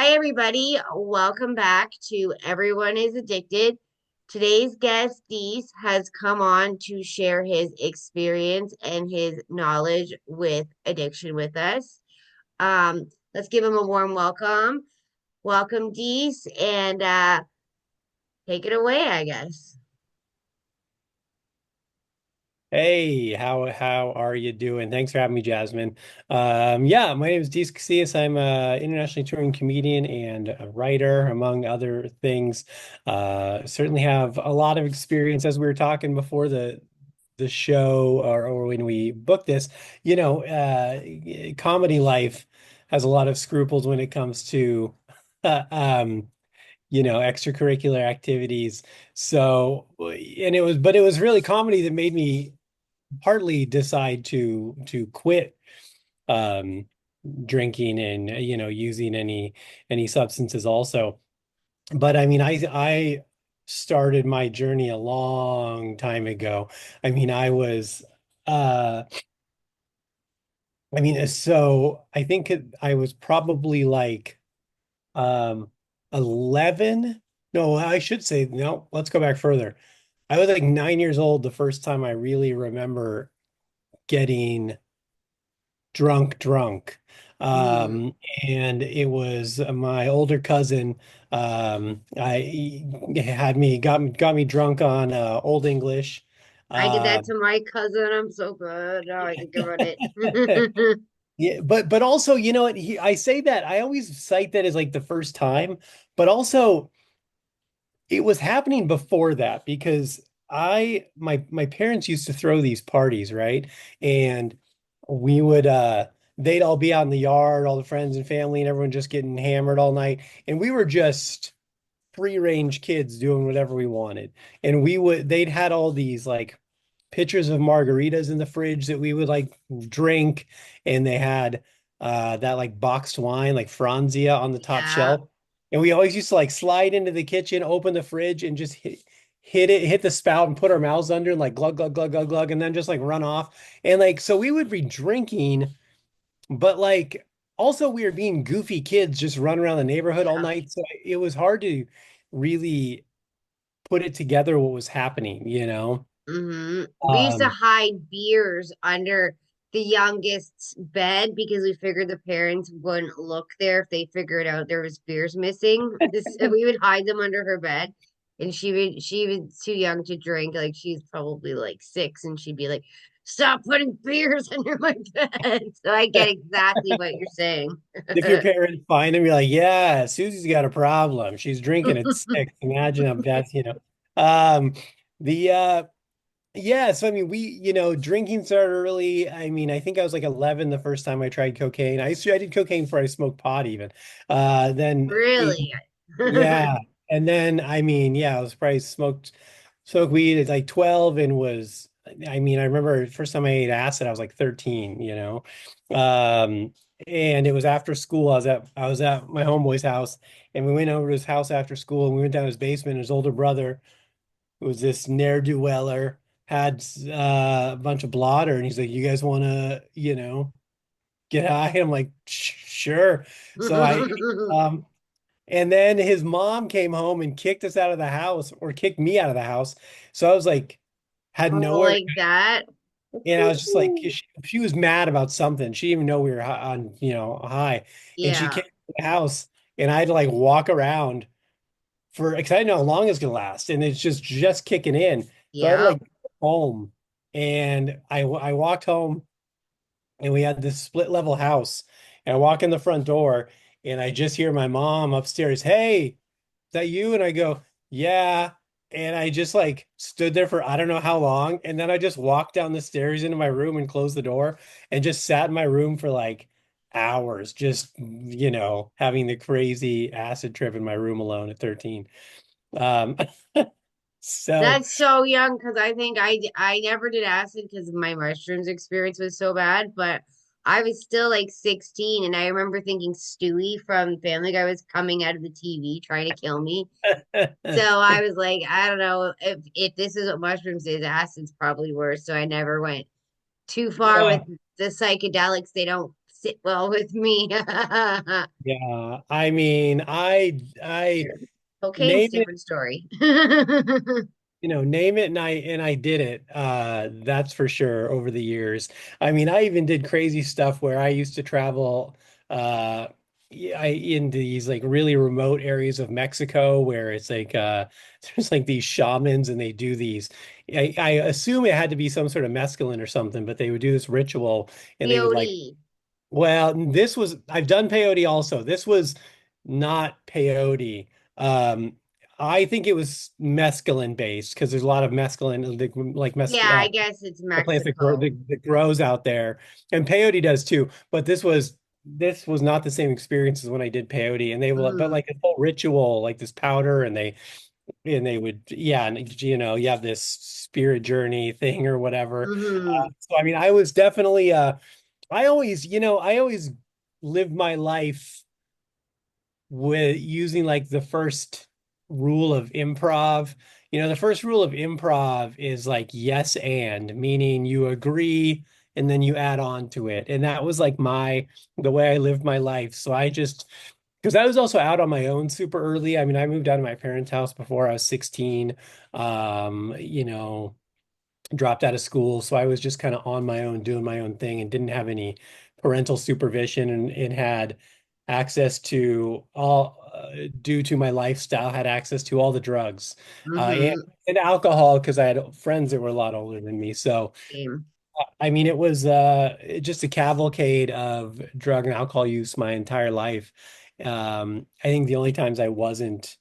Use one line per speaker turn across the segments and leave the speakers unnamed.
Hi, everybody. Welcome back to Everyone is Addicted. Today's guest, Deece, has come on to share his experience and his knowledge with addiction with us. Let's give him a warm welcome. Welcome, Deece, and take it away, I guess.
Hey, how are you doing? Thanks for having me, Jasmine. Yeah, my name is Deece Casillas. I'm a internationally touring comedian and a writer, among other things. Certainly have a lot of experience, as we were talking before the show or when we booked this. Comedy life has a lot of scruples when it comes to extracurricular activities. But it was really comedy that made me partly decide to quit um drinking and using any substances also. But I mean, I started my journey a long time ago. I mean, uh so I think I was probably like um 11. No, I should say no, let's go back further. I was like 9 years old the first time I really remember getting drunk.
Mm.
Um, and it was my older cousin. I had me got me drunk on Old English.
I did
Uh,
that to my cousin. I'm so good. Now I think about it.
yeah, but also, you know what? I say that I always cite that as like the first time, but also it was happening before that because my parents used to throw these parties, right? And we would they'd all be out in the yard, all the friends and family and everyone just getting hammered all night. And we were just free range kids doing whatever we wanted. And they'd had all these like pitchers of margaritas in the fridge that we would like drink, and they had that like boxed wine like Franzia on the top
Yeah.
shelf. And we always used to like slide into the kitchen, open the fridge, and just hit the spout and put our mouths under and like glug glug glug glug glug, and then just like run off. And like so we would be drinking, but like also we were being goofy kids just run around the neighborhood all
Yeah.
night. So it was hard to really put it together what was happening, you know?
We used to
Um,
hide beers under the youngest's bed because we figured the parents wouldn't look there if they figured out there was beers missing. So we would hide them under her bed, and she was too young to drink. Like she's probably like 6, and she'd be like, "Stop putting beers under my bed." So I get exactly what you're saying.
if your parents find him, you're like, yeah, Susie's got a problem. She's drinking at 6. Imagine how that's, Um, the yeah, so I mean drinking started early. I mean, I think I was like 11 the first time I tried cocaine. I did cocaine before I smoked pot even. Then
Really?
yeah. And then I mean, yeah, I was probably smoked weed at like 12 and was I mean, I remember the first time I ate acid, I was like 13, you know. Um, and it was after school. I was at my homeboy's house, and we went over to his house after school, and we went down his basement. His older brother, who was this ne'er-do-weller, had a bunch of blotter, and he's like, "You guys want to, get high?" And I'm like, Sure." So um, and then his mom came home and kicked us out of the house or kicked me out of the house. So I was like, had
Oh,
nowhere to
like that?
and I was just like, she was mad about something. She didn't even know we were on, high. And she
Yeah.
came to the house, and I had to like walk around because I didn't know how long it's gonna last. And it's just kicking in. So I had to
Yeah.
like go home. And I walked home, and we had this split level house. And I walk in the front door, and I just hear my mom upstairs, "Hey, is that you?" And I go, "Yeah." And I just like stood there for I don't know how long. And then I just walked down the stairs into my room and closed the door and just sat in my room for like hours, just, having the crazy acid trip in my room alone at 13. Um, so
That's so young because I think I never did acid because my mushrooms experience was so bad, but I was still like 16 and I remember thinking Stewie from Family Guy was coming out of the TV trying to kill me. So I was like, I don't know if this is what mushrooms is, acid's probably worse. So I never went too far with
yeah,
the psychedelics. They don't sit well with me.
Yeah, I mean, I
Cocaine's
name
a
it,
different story.
name it, and I did it. That's for sure over the years. I mean, I even did crazy stuff where I used to travel in these like really remote areas of Mexico where it's like there's like these shamans and they do these. I assume it had to be some sort of mescaline or something, but they would do this ritual and they would like
Peyote.
well, this was I've done peyote also. This was not peyote. Um, I think it was mescaline based because there's a lot of mescaline, like
Yeah, I guess it's
the plants that, grow,
Mexico.
that grows out there, and peyote does too. But this was not the same experience as when I did peyote, and they will, but
Mm,
like a whole ritual, like this powder, and they would, yeah, and you have this spirit journey thing or whatever.
hmm.
So I mean, I was definitely I always lived my life with using like the first rule of improv. The first rule of improv is like yes and, meaning you agree and then you add on to it. And that was like the way I lived my life. So because I was also out on my own super early. I mean, I moved out of my parents' house before I was 16. Um, you know, dropped out of school. So I was just kind of on my own, doing my own thing and didn't have any parental supervision and had access to due to my lifestyle, had access to all the drugs and,
Hmm.
and alcohol because I had friends that were a lot older than me. So,
Same.
I mean, it was just a cavalcade of drug and alcohol use my entire life. I think the only times I wasn't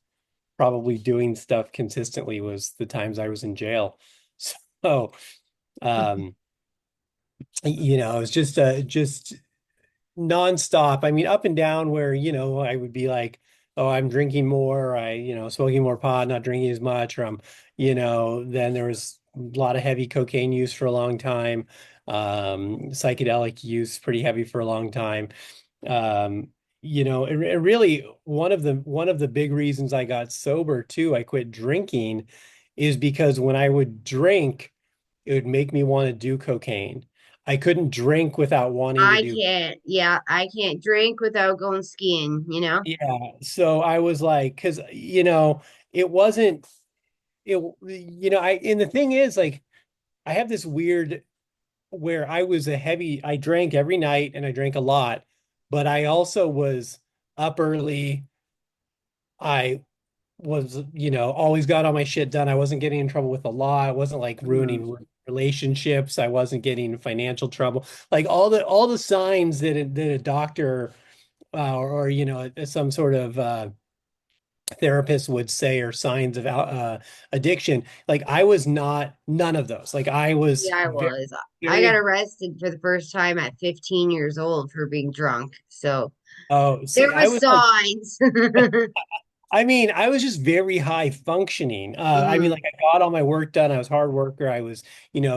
probably doing stuff consistently was the times I was in jail. So, um, it was just nonstop. I mean, up and down where, I would be like, oh, I'm drinking more, smoking more pot, not drinking as much, or then there was a lot of heavy cocaine use for a long time, psychedelic use pretty heavy for a long time. Um, it really one of the big reasons I got sober too, I quit drinking, is because when I would drink, it would make me want to do cocaine. I couldn't drink without wanting to
I
do.
can't, yeah, I can't drink without going skiing.
Yeah. So I was like, because it wasn't and the thing is like I have this weird where I drank every night and I drank a lot, but I also was up early. I was, always got all my shit done. I wasn't getting in trouble with the law. I wasn't like
Mm,
ruining relationships. I wasn't getting in financial trouble. Like all the signs that a doctor or some sort of therapist would say are signs of addiction. Like I was not none of those. Like I was
yeah, I
very,
was. I got
very,
arrested for the first time at 15 years old for being drunk. So
oh,
there
see,
were
I was like
signs.
I mean, I was just very high functioning. I mean,
Mm,
like I got all my work done. I was a hard worker. I was,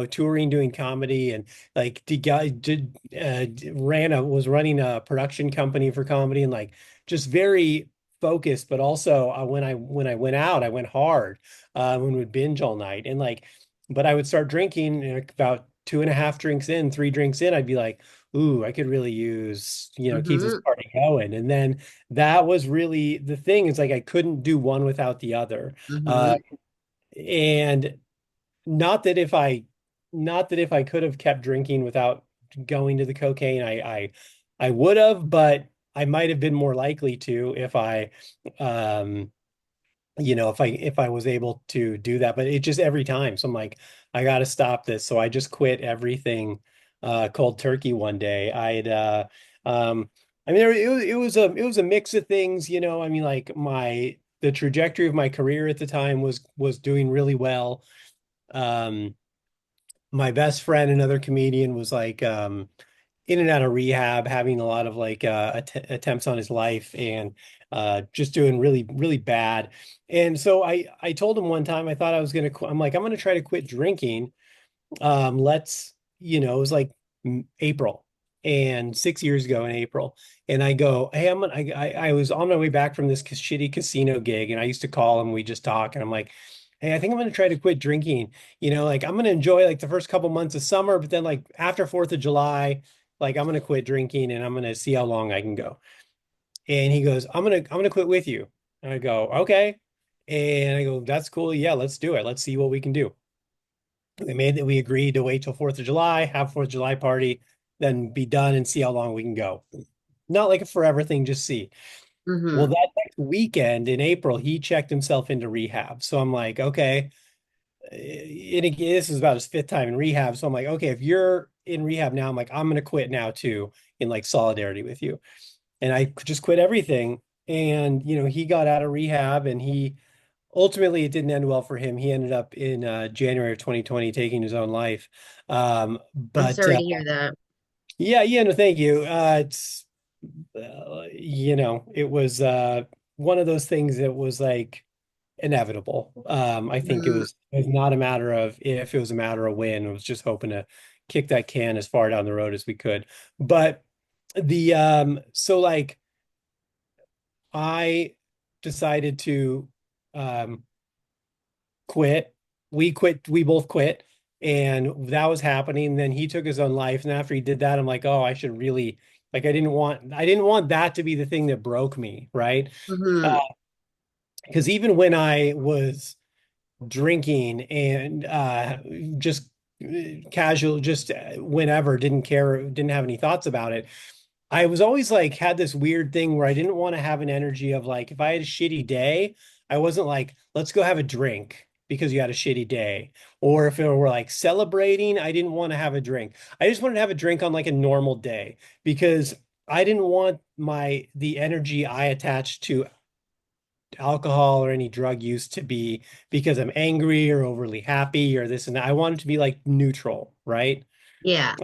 touring, doing comedy, and like the guy did was running a production company for comedy, and like just very focused. But also, when I went out, I went hard. When we would binge all night, and like, but I would start drinking, and like, about two and a half drinks in, three drinks in, I'd be like, "Ooh, I could really use, keep this
hmm.
party going," and then that was really the thing is like I couldn't do one without the other. Uh,
Hmm.
and not that if I not that if I could have kept drinking without going to the cocaine, I would have, but I might have been more likely to if um if I was able to do that. But it just every time. So I'm like, I gotta stop this. So I just quit everything cold turkey one day. Um I mean it was a mix of things, I mean like the trajectory of my career at the time was doing really well. Um my best friend, another comedian, was like in and out of rehab, having a lot of like attempts on his life and just doing really, really bad. And so I told him one time I thought I was gonna I'm like, I'm gonna try to quit drinking. It was like April and 6 years ago in April. And I go, hey, I was on my way back from this shitty casino gig and I used to call him, we just talk, and I'm like, hey, I think I'm gonna try to quit drinking. Like I'm gonna enjoy like the first couple months of summer, but then like after 4th of July. Like I'm gonna quit drinking and I'm gonna see how long I can go. And he goes, I'm gonna quit with you. And I go, okay. And I go, that's cool. Yeah, let's do it. Let's see what we can do. We agreed to wait till 4th of July, have 4th of July party, then be done and see how long we can go. Not like a forever thing, just see. Well,
Hmm.
that next weekend in April, he checked himself into rehab. So I'm like, okay. And again, this is about his fifth time in rehab. So I'm like, okay, if you're in rehab now, I'm like, I'm gonna quit now too, in like solidarity with you. And I just quit everything. And he got out of rehab and he ultimately it didn't end well for him. He ended up in January of 2020 taking his own life.
I'm
But
sorry to hear that.
yeah, yeah, no, thank you. It's it was one of those things that was like inevitable. I think
Mm.
it was not a matter of if, it was a matter of when. It was just hoping to kick that can as far down the road as we could. But the so like I decided to um quit. We quit, we both quit, and that was happening. Then he took his own life. And after he did that, I'm like, oh, I should really like I didn't want that to be the thing that broke me, right?
Hmm.
Because even when I was drinking and just casual, just whenever, didn't care, didn't have any thoughts about it. I was always like had this weird thing where I didn't want to have an energy of like if I had a shitty day, I wasn't like, let's go have a drink because you had a shitty day. Or if it were like celebrating, I didn't want to have a drink. I just wanted to have a drink on like a normal day because I didn't want the energy I attached to alcohol or any drug use to be because I'm angry or overly happy or this and that. I wanted to be like neutral, right?
Yeah.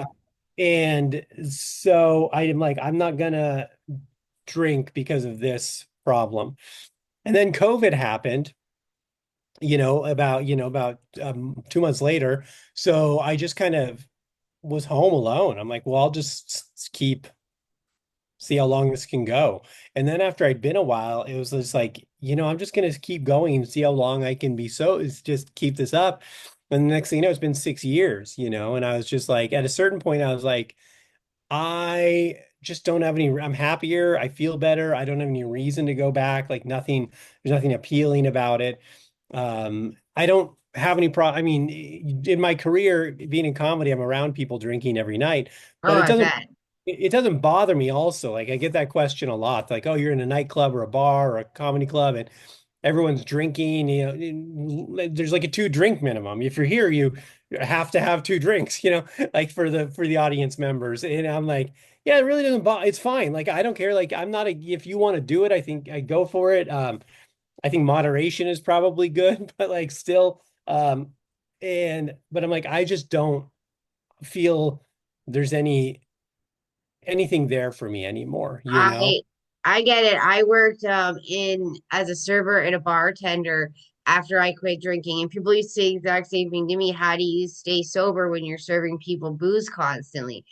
And so I am like, I'm not gonna drink because of this problem. And then COVID happened, about 2 months later. So I just kind of was home alone. I'm like, well, I'll just keep see how long this can go. And then after I'd been a while, it was just like, I'm just gonna keep going and see how long I can be. So it's just keep this up. And the next thing you know, it's been 6 years, and I was just like, at a certain point, I was like, I just don't have any, I'm happier. I feel better. I don't have any reason to go back. Like nothing, there's nothing appealing about it. I don't have any I mean, in my career, being in comedy, I'm around people drinking every night,
Oh,
but
I bet.
it doesn't bother me also. Like I get that question a lot. Like, oh, you're in a nightclub or a bar or a comedy club and everyone's drinking, there's like a 2 drink minimum. If you're here, you have to have 2 drinks, like for the audience members. And I'm like, yeah, it really doesn't bother. It's fine. Like I don't care. Like I'm not if you want to do it, I think I go for it. I think moderation is probably good, but like still, but I'm like, I just don't feel there's anything there for me anymore, you know?
I I get it. I worked in as a server and a bartender after I quit drinking, and people used to say the exact same thing to me. How do you stay sober when you're serving people booze constantly?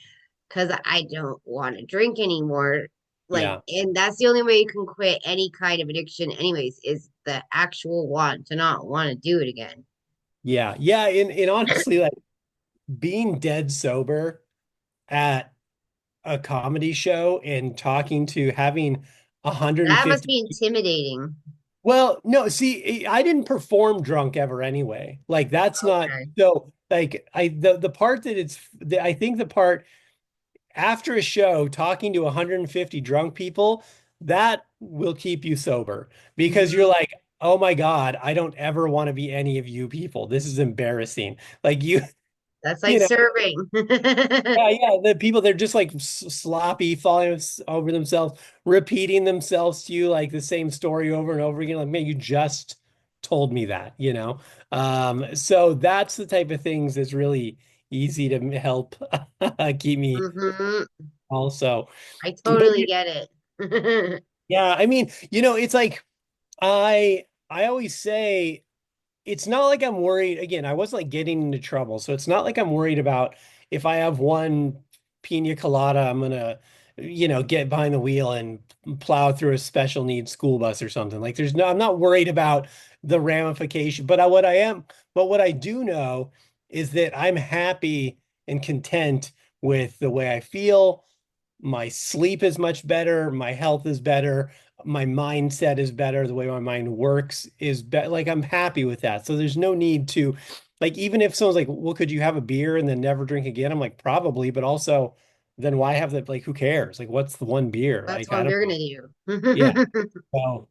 Because I don't want to drink anymore. Like,
Yeah.
and that's the only way you can quit any kind of addiction, anyways, is the actual want to not want to do it again.
Yeah. Yeah. And honestly, like being dead sober at a comedy show and talking to having
That must
150.
be intimidating.
Well, no, see, I didn't perform drunk ever anyway. Like that's not
Okay.
so like the part that I think the part after a show talking to 150 drunk people, that will keep you sober because you're
Hmm.
like, oh my God, I don't ever want to be any of you people. This is embarrassing. Like
That's like
you know,
serving.
yeah, yeah. The people, they're just like sloppy, falling over themselves, repeating themselves to you like the same story over and over again. Like, man, you just told me that. So that's the type of things that's really easy to help keep me
Hmm.
also.
I
But
totally get it.
yeah, I mean, it's like I always say it's not like I'm worried. Again, I wasn't like getting into trouble, so it's not like I'm worried about if I have one pina colada, I'm gonna, get behind the wheel and plow through a special needs school bus or something. Like I'm not worried about the ramification. But what I do know is that I'm happy and content with the way I feel. My sleep is much better. My health is better. My mindset is better. The way my mind works is better. Like I'm happy with that. So there's no need to, like, even if someone's like, well, could you have a beer and then never drink again? I'm like, probably, but also then why have that? Like, who cares? Like, what's the one beer?
That's
Like,
what
I don't
they're
know.
gonna do.
Yeah. So,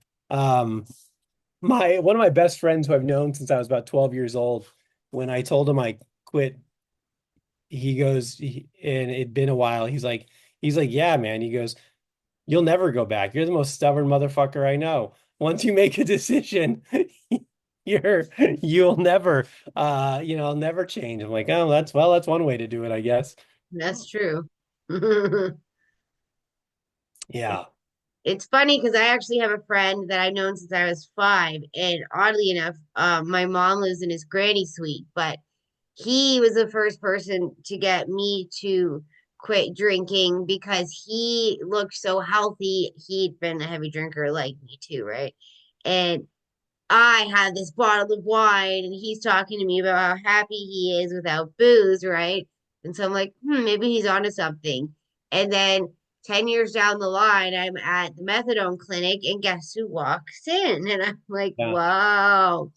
my one of my best friends who I've known since I was about 12 years old, when I told him I quit, and it'd been a while. He's like, yeah, man. He goes, you'll never go back. You're the most stubborn motherfucker I know. Once you make a decision, you're you'll never never change. I'm like, oh, that's one way to do it, I guess.
That's true.
Yeah.
It's funny because I actually have a friend that I've known since I was 5, and oddly enough, my mom lives in his granny suite, but he was the first person to get me to quit drinking because he looked so healthy. He'd been a heavy drinker like me too, right? And I had this bottle of wine, and he's talking to me about how happy he is without booze, right? And so I'm like, maybe he's onto something. And then 10 years down the line, I'm at the methadone clinic, and guess who walks in? And I'm like,
Yeah.
wow,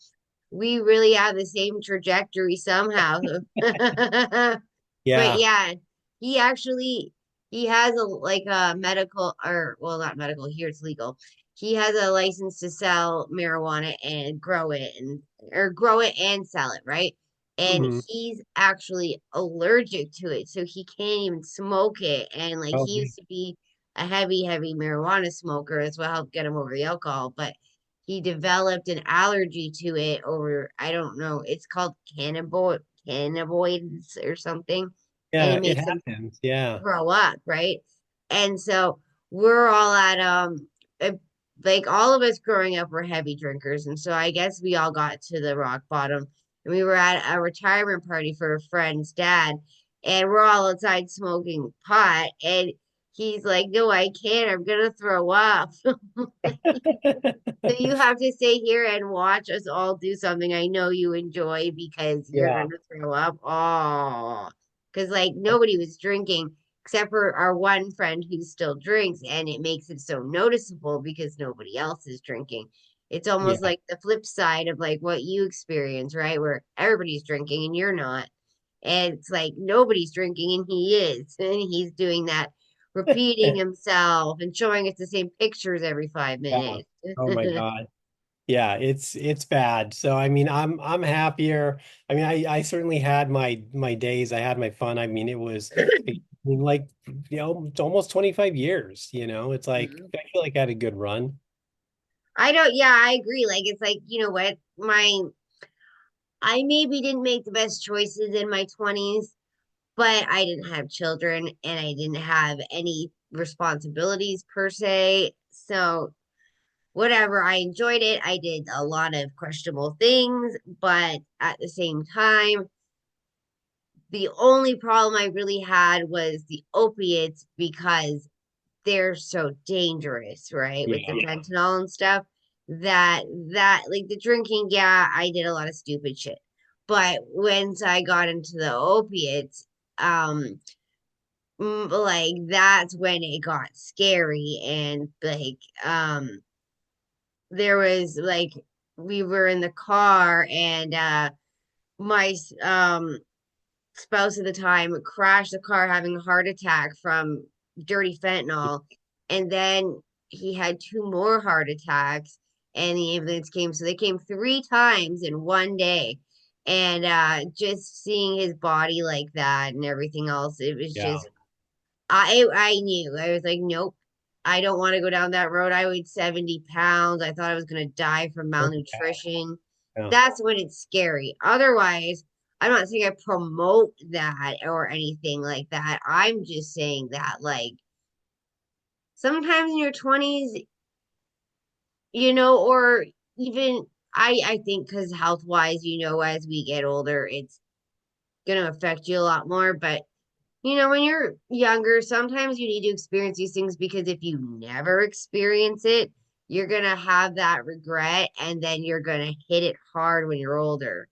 we really have the same trajectory somehow. But
Yeah.
yeah, he actually he has a like a medical, or well, not medical, here it's legal. He has a license to sell marijuana and grow it, and sell it, right? And
Hmm.
he's actually allergic to it, so he can't even smoke it. And like
Oh,
he used to be a heavy marijuana smoker. That's what helped get him over the alcohol, but he developed an allergy to it over, I don't know, it's called cannabinoids or something, and
yeah,
it
it
makes him
happens. Yeah.
grow up, right? And so we're all at uh, like all of us growing up were heavy drinkers, and so I guess we all got to the rock bottom. And we were at a retirement party for a friend's dad, and we're all outside smoking pot, and he's like, "No, I can't. I'm gonna throw up." So you have to stay here and watch us all do something I know you enjoy because you're
Yeah.
gonna throw up. Oh, because like nobody was drinking except for our one friend who still drinks, and it makes it so noticeable because nobody else is drinking. It's almost
Yeah.
like the flip side of like what you experience, right? Where everybody's drinking and you're not. And it's like nobody's drinking and he is. And he's doing that, repeating himself and showing us the same pictures every five
Yeah.
minutes.
Oh my God. Yeah, it's bad. So I mean, I'm happier. I mean, I certainly had my days. I had my fun. I mean, it was like, it's almost 25 years, It's like
Mhm.
I feel like I had a good run.
I don't, yeah, I agree. Like, it's like, you know what? I maybe didn't make the best choices in my 20s, but I didn't have children and I didn't have any responsibilities per se. So, whatever, I enjoyed it. I did a lot of questionable things, but at the same time, the only problem I really had was the opiates because they're so dangerous, right? With the
Yeah.
fentanyl and stuff. That like the drinking, yeah, I did a lot of stupid shit. But once I got into the opiates, um, like that's when it got scary and like there was like we were in the car and my spouse at the time crashed the car having a heart attack from dirty fentanyl. And then he had two more heart attacks and the ambulance came. So they came 3 times in one day. And just seeing his body like that and everything else, it was
Yeah.
just I knew. I was like, nope, I don't want to go down that road. I weighed 70 pounds. I thought I was gonna die from malnutrition.
Yeah.
That's when it's scary. Otherwise, I'm not saying I promote that or anything like that. I'm just saying that like sometimes in your 20s, or even I think because health wise, as we get older, it's gonna affect you a lot more. But when you're younger, sometimes you need to experience these things because if you never experience it, you're gonna have that regret and then you're gonna hit it hard when you're older.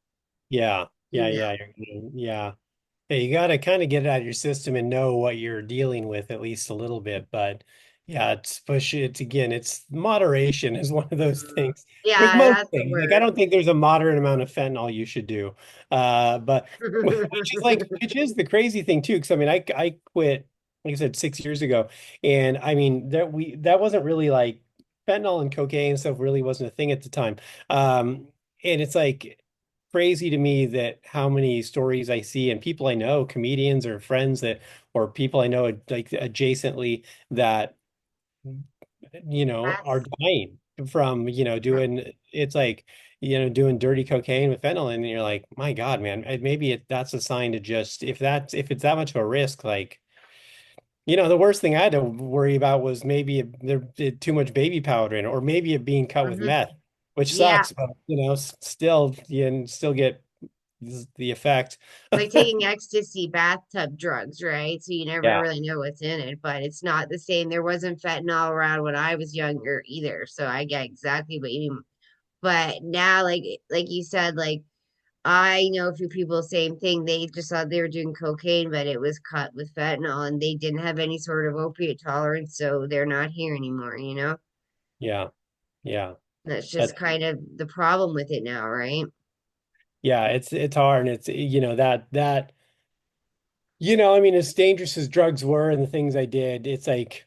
Yeah.
You
Yeah.
know.
Yeah. Yeah. Yeah, you got to kind of get it out of your system and know what you're dealing with at least a little bit. But yeah, it's push it again. It's moderation is one of those
Mm.
things with
Yeah,
most
that's the
things. Like I
word.
don't think there's a moderate amount of fentanyl you should do. But which is the crazy thing too. Because I mean, I quit, like I said, 6 years ago, and I mean that wasn't really like fentanyl and cocaine and stuff really wasn't a thing at the time. And it's like crazy to me that how many stories I see and people I know, comedians or friends that, or people I know like adjacently that, are
That's
dying from, doing, it's like, doing dirty cocaine with fentanyl. And you're like, my God, man, maybe that's a sign to just, if it's that much of a risk, like, the worst thing I had to worry about was maybe there too much baby powder in it, or maybe it being cut with
hmm
meth, which
yeah,
sucks, but still you can still get the effect.
like taking ecstasy bathtub drugs, right? So you never
Yeah.
really know what's in it, but it's not the same. There wasn't fentanyl around when I was younger either, so I get exactly what you mean. But now, like you said, like I know a few people, same thing. They just thought they were doing cocaine, but it was cut with fentanyl, and they didn't have any sort of opiate tolerance, so they're not here anymore, you know?
Yeah. Yeah.
That's just
That's
kind of the problem with it now, right?
yeah, it's hard and it's that I mean as dangerous as drugs were and the things I did, it's like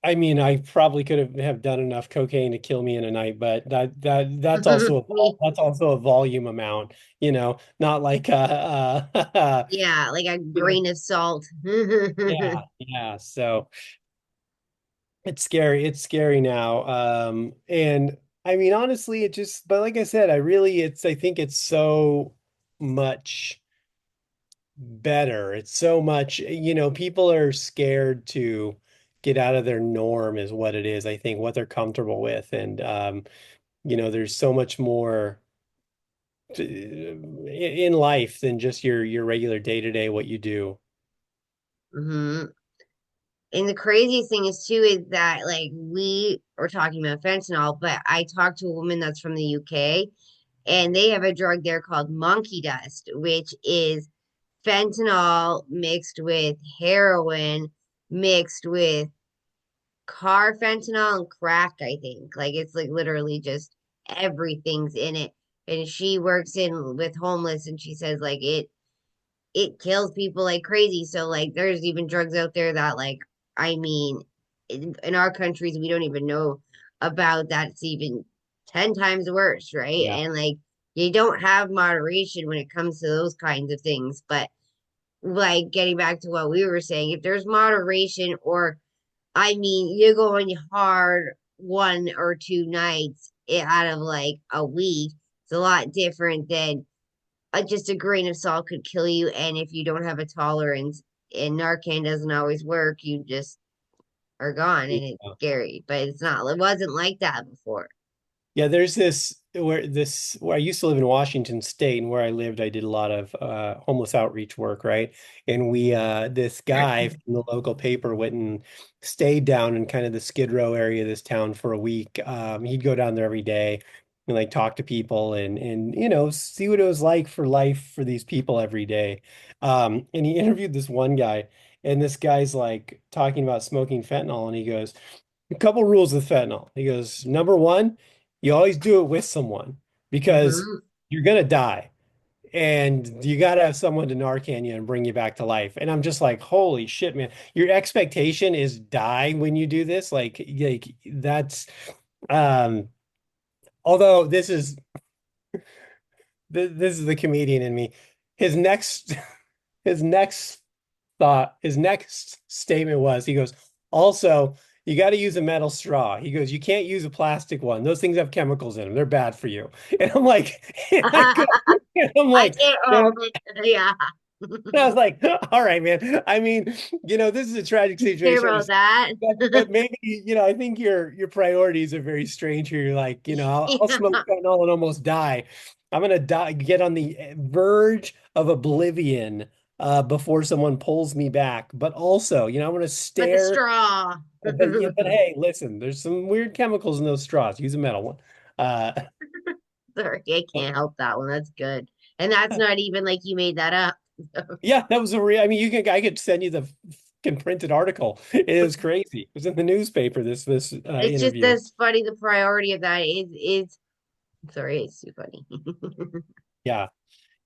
I mean I probably could have done enough cocaine to kill me in a night, but that's also a volume amount, not like
Yeah, like a
you know,
grain of salt.
yeah, yeah. So it's scary. It's scary now. And I mean, honestly, it just, but like I said, I think it's so much better. It's so much, people are scared to get out of their norm is what it is. I think what they're comfortable with. And, there's so much more in life than just your regular day to day, what you do.
hmm And the craziest thing is too is that like we were talking about fentanyl, but I talked to a woman that's from the UK and they have a drug there called monkey dust, which is fentanyl mixed with heroin mixed with car fentanyl and crack, I think. Like it's like literally just everything's in it. And she works in with homeless and she says like it kills people like crazy. So like there's even drugs out there that like I mean in our countries we don't even know about that. It's even 10 times worse, right?
Yeah.
And like you don't have moderation when it comes to those kinds of things. But like getting back to what we were saying, if there's moderation or I mean you're going hard 1 or 2 nights out of like a week, it's a lot different than just a grain of salt could kill you. And if you don't have a tolerance and Narcan doesn't always work, you just are gone and it's
Yeah.
scary. But it's not, it wasn't like that before.
Yeah, there's where I used to live in Washington State, and where I lived, I did a lot of homeless outreach work, right? And we this guy from the local paper went and stayed down in kind of the Skid Row area of this town for a week. He'd go down there every day and like talk to people and see what it was like for life for these people every day. And he interviewed this one guy, and this guy's like talking about smoking fentanyl, and he goes, a couple rules with fentanyl. He goes, number one, you always do it with someone because
hmm
you're gonna die. And you gotta have someone to Narcan you and bring you back to life. And I'm just like, holy shit, man. Your expectation is die when you do this. Like that's um although this is the comedian in me. His next his next his next statement was, he goes, also, you got to use a metal straw. He goes, you can't use a plastic one. Those things have chemicals in them. They're bad for you. And I'm like, and
I
I'm like,
can't,
man,
oh, yeah.
I was like, all right, man. I mean, this is a tragic
You care
situation.
about that?
But maybe, I think your priorities are very strange here. You're like, I'll
Yeah.
smoke fentanyl and almost die. I'm gonna die, get on the verge of oblivion before someone pulls me back. But also, I'm gonna
With a
stare.
straw.
But hey, listen, there's some weird chemicals in those straws. Use a metal one. Uh,
Sorry, I can't help that one. That's good. And that's not even like you made that up.
Yeah, that was a real. I mean, I could send you the fucking printed article. It was crazy. It was in the newspaper. This
It's just
interview.
this funny. The priority of that is sorry, it's too funny.
Yeah,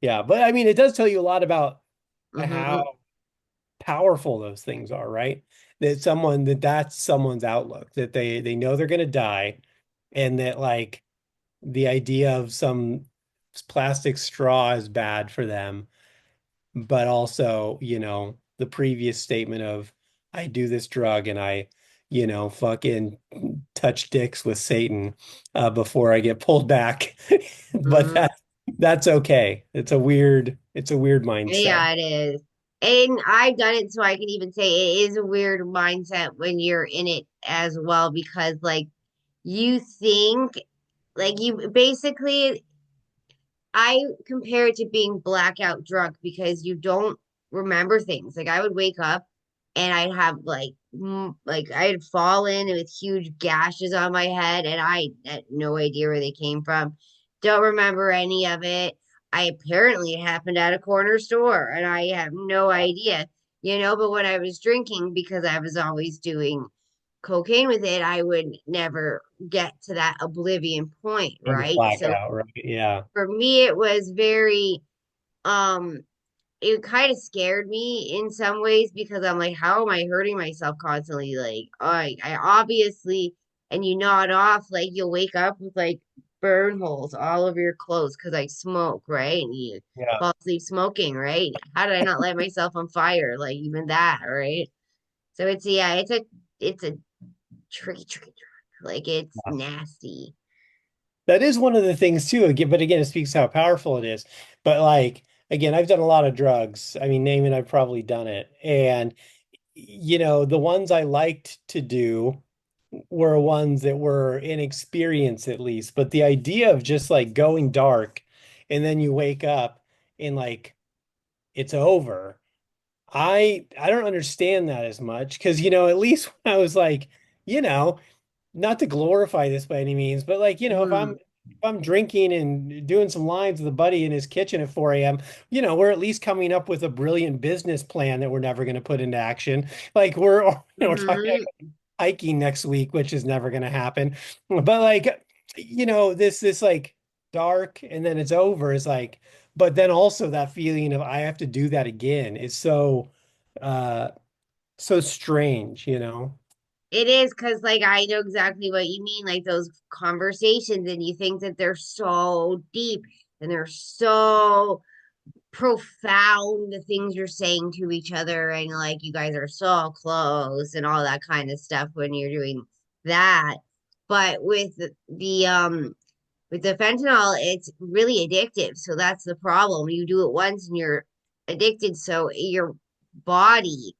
yeah. But I mean, it does tell you a lot about
Hmm.
how powerful those things are, right? That's someone's outlook, that they know they're going to die, and that like the idea of some plastic straw is bad for them, but also, the previous statement of I do this drug and I, fucking touch dicks with Satan before I get pulled back. But
Hmm.
that's okay. It's a weird mindset.
Yeah, it is. And I've done it so I can even say it is a weird mindset when you're in it as well because like you think like you basically I compare it to being blackout drunk because you don't remember things. Like I would wake up and I'd have like I had fallen with huge gashes on my head and I had no idea where they came from. Don't remember any of it. I apparently it happened at a corner store and I have no idea, but when I was drinking because I was always doing cocaine with it, I would never get to that oblivion point,
Never
right?
black
So
out, right? Yeah.
for me it was very um it kind of scared me in some ways because I'm like, how am I hurting myself constantly? Like, I obviously, and you nod off, like you'll wake up with like burn holes all over your clothes because I smoke, right? And you
Yeah.
fall asleep smoking, right? How did I not light myself on fire? Like even that, right? So yeah, it's a tricky. Like it's nasty.
That is one of the things too. Again, but again, it speaks to how powerful it is. But like again, I've done a lot of drugs. I mean, name it, I've probably done it. And the ones I liked to do were ones that were inexperienced at least. But the idea of just like going dark and then you wake up and like it's over. I don't understand that as much because at least when I was like, you know, not to glorify this by any means, but like,
Hmm.
if I'm drinking and doing some lines with a buddy in his kitchen at 4 a.m., we're at least coming up with a brilliant business plan that we're never going to put into action. Like we're talking
Hmm.
hiking next week, which is never going to happen. But like, this like dark and then it's over is like, but then also that feeling of I have to do that again is uh so strange.
It is because, like, I know exactly what you mean. Like those conversations, and you think that they're so deep and they're so profound, the things you're saying to each other, and like you guys are so close and all that kind of stuff when you're doing that. But with the fentanyl, it's really addictive. So that's the problem. You do it once and you're addicted. So your body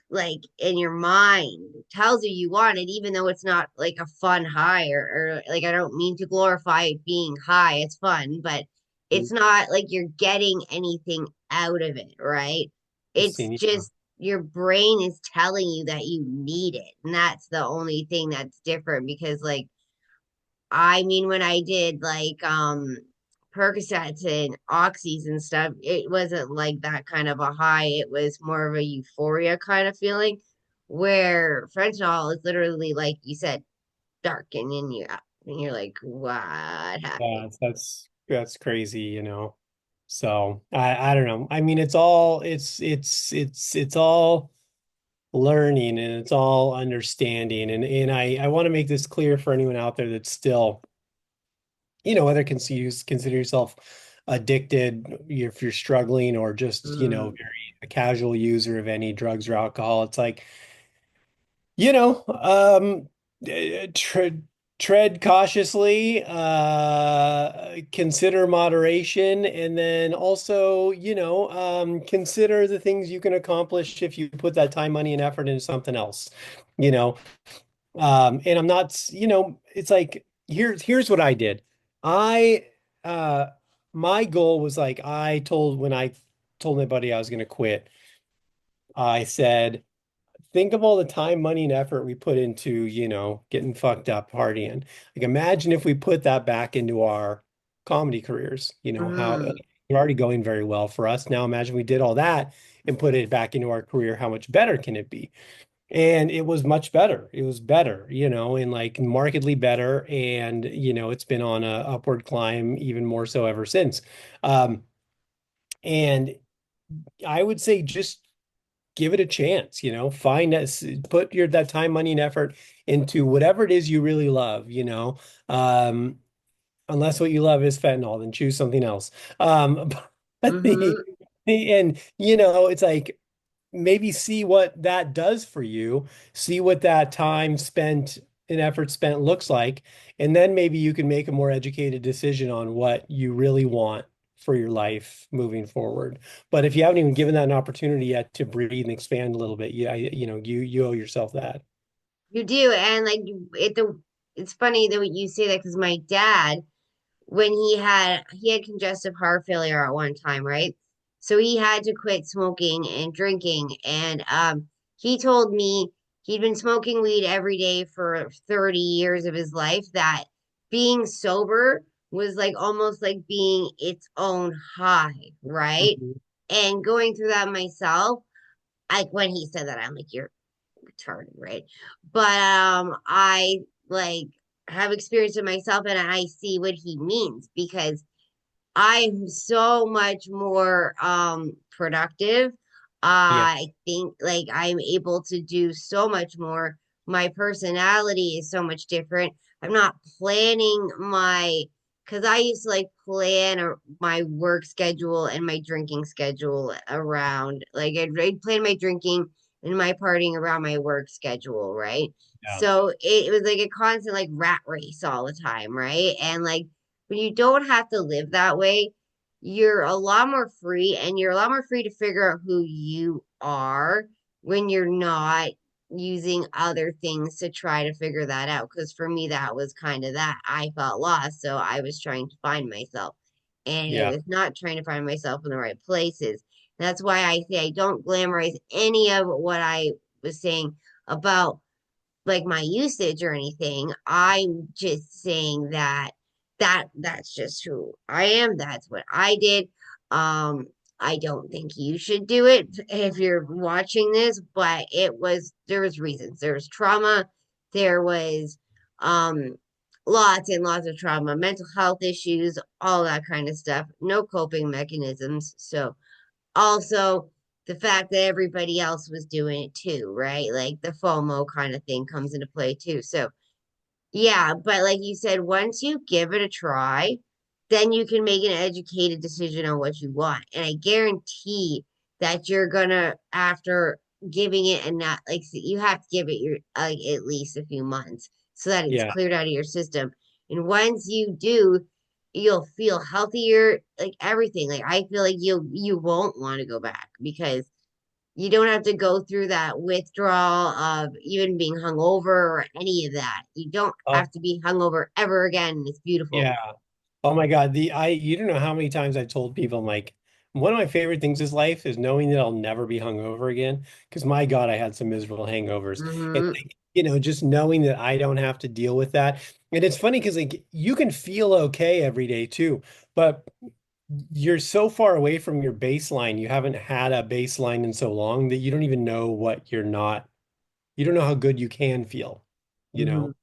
like in your mind tells you you want it, even though it's not like a fun high or like I don't mean to glorify being high. It's fun, but it's not like you're getting anything out of it, right? It's
Interesting. Yeah.
just your brain is telling you that you need it. And that's the only thing that's different because like I mean, when I did like Percocets and Oxys and stuff, it wasn't like that kind of a high. It was more of a euphoria kind of feeling, where fentanyl is literally like you said, dark and you're like, what happened?
Yeah, that's crazy. So I don't know. I mean, it's all learning and it's all understanding. And I want to make this clear for anyone out there that's still, whether consider yourself addicted, if you're struggling or just,
Mm,
very a casual user of any drugs or alcohol. It's like, you know, um, tread cautiously, consider moderation, and then also, consider the things you can accomplish if you put that time, money, and effort into something else. You know, and I'm not, it's like here's what I did. I my goal was like when I told my buddy I was going to quit, I said think of all the time, money, and effort we put into, getting fucked up, partying. Like, imagine if we put that back into our comedy careers, how
mm.
We're already going very well for us. Now imagine we did all that and put it back into our career. How much better can it be? And it was much better. It was better, and like markedly better. And, it's been on a upward climb even more so ever since. Um, and I would say just give it a chance, find us, put that time, money, and effort into whatever it is you really love, Um, unless what you love is fentanyl, then choose something else. But
Mm-hmm.
and it's like maybe see what that does for you, see what that time spent and effort spent looks like, and then maybe you can make a more educated decision on what you really want for your life moving forward. But if you haven't even given that an opportunity yet to breathe and expand a little bit, you owe yourself that.
You do, and like it's funny that you say that because my dad, when he had congestive heart failure at one time, right? So he had to quit smoking and drinking, and he told me he'd been smoking weed every day for 30 years of his life. That being sober was like almost like being its own high, right?
Mhm.
And going through that myself, like when he said that, I'm like, you're retarded, right? But I like have experienced it myself and I see what he means because I'm so much more productive.
Yeah,
I think like I'm able to do so much more. My personality is so much different. I'm not planning my because I used to like plan my work schedule and my drinking schedule around like I'd plan my drinking and my partying around my work schedule, right?
yeah,
So it was like a constant like rat race all the time, right? And like when you don't have to live that way, you're a lot more free and you're a lot more free to figure out who you are when you're not using other things to try to figure that out. Because for me, that was kind of that. I felt lost. So I was trying to find myself. And I
yeah,
was not trying to find myself in the right places. That's why I say I don't glamorize any of what I was saying about like my usage or anything. I'm just saying that's just who I am. That's what I did. I don't think you should do it if you're watching this, but there was reasons. There was trauma. There was um lots and lots of trauma, mental health issues, all that kind of stuff. No coping mechanisms. So also the fact that everybody else was doing it too, right? Like the FOMO kind of thing comes into play too. So, yeah, but like you said, once you give it a try, then you can make an educated decision on what you want. And I guarantee that you're gonna, after giving it and not like you have to give it your like at least a few months so that it's
yeah.
cleared out of your system. And once you do, you'll feel healthier, like everything. Like I feel like you won't want to go back because you don't have to go through that withdrawal of even being hungover or any of that. You don't
Oh,
have to be hungover ever again. It's beautiful.
yeah. Oh my God. You don't know how many times I've told people, I'm like, one of my favorite things in life is knowing that I'll never be hungover again. Because my God, I had some miserable hangovers. And
Hmm.
like, just knowing that I don't have to deal with that. And it's funny because like you can feel okay every day too, but you're so far away from your baseline. You haven't had a baseline in so long that you don't even know you don't know how good you can feel, you
Hmm.
know?